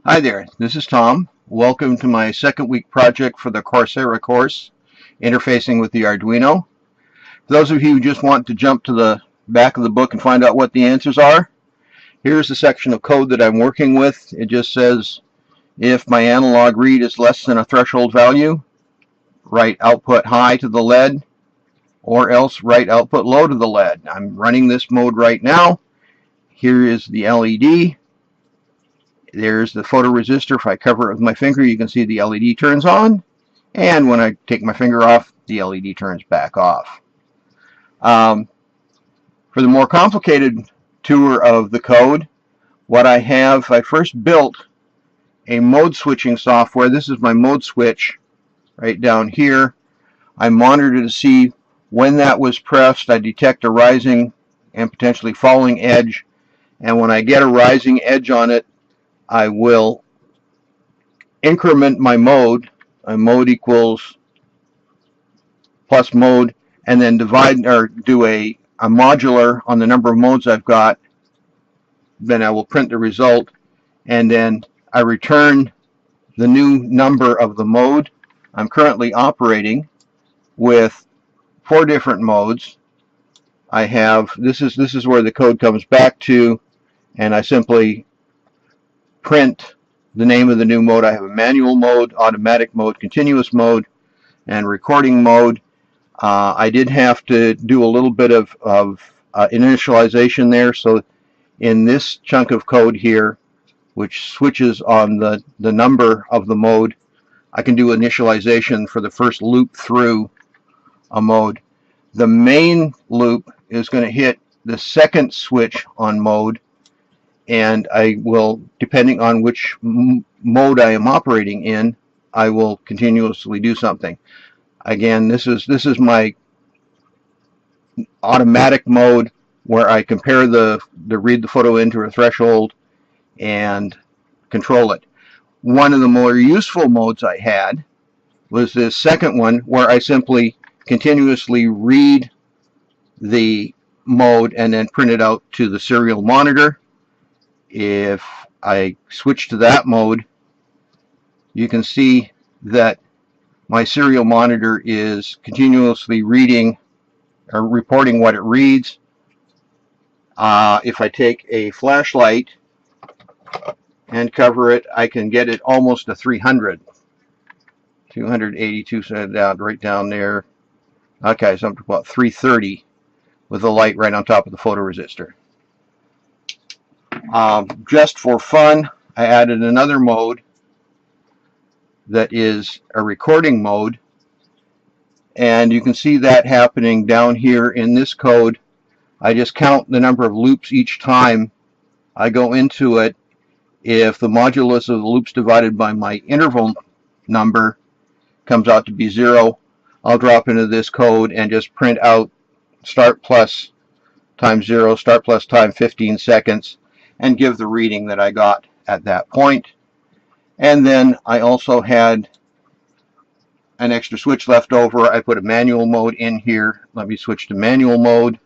Hi there, this is Tom. Welcome to my second week project for the Coursera course, Interfacing with the Arduino. For those of you who just want to jump to the back of the book and find out what the answers are, here's the section of code that I'm working with. It just says, if my analog read is less than a threshold value, write output high to the LED, or else write output low to the LED. I'm running this mode right now. Here is the LED. There's the photoresistor. If I cover it with my finger, you can see the LED turns on. And when I take my finger off, the LED turns back off. For the more complicated tour of the code, what I first built a mode switching software. This is my mode switch right down here. I monitor to see when that was pressed. I detect a rising and potentially falling edge. And when I get a rising edge on it, I will increment my mode. My mode equals plus mode, and then divide or do a modular on the number of modes I've got. Then I will print the result, and then I return the new number of the mode. I'm currently operating with 4 different modes. I have this is where the code comes back to, and I simply print the name of the new mode. I have a manual mode, automatic mode, continuous mode, and recording mode. I did have to do a little bit of initialization there. So in this chunk of code here, which switches on the number of the mode, I can do initialization for the first loop through a mode. The main loop is going to hit the second switch on mode, and I will, depending on which mode I am operating in, I will continuously do something. Again, this is my automatic mode, where I compare the read the photo into a threshold and control it. One of the more useful modes I had was this second one, where I simply continuously read the mode and then print it out to the serial monitor. If I switch to that mode, you can see that my serial monitor is continuously reading or reporting what it reads. If I take a flashlight and cover it, I can get it almost to 300. 282, so right down there. Okay, so I'm about 330 with the light right on top of the photoresistor. Just for fun, I added another mode that is a recording mode, and you can see that happening down here in this code. I just count the number of loops each time I go into it. If the modulus of the loops divided by my interval number comes out to be 0, I'll drop into this code and just print out start plus times 0, start plus time 15 seconds, and give the reading that I got at that point. And then I also had an extra switch left over. I put a manual mode in here. Let me switch to manual mode.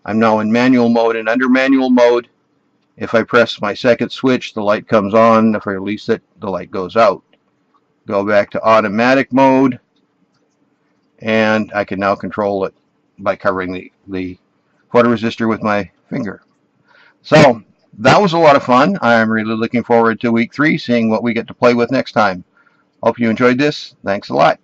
I'm now in manual mode, and under manual mode, if I press my second switch, the light comes on. If I release it, the light goes out. Go back to automatic mode, and I can now control it by covering the photoresistor with my finger. So that was a lot of fun. I'm really looking forward to week 3, seeing what we get to play with next time. Hope you enjoyed this. Thanks a lot.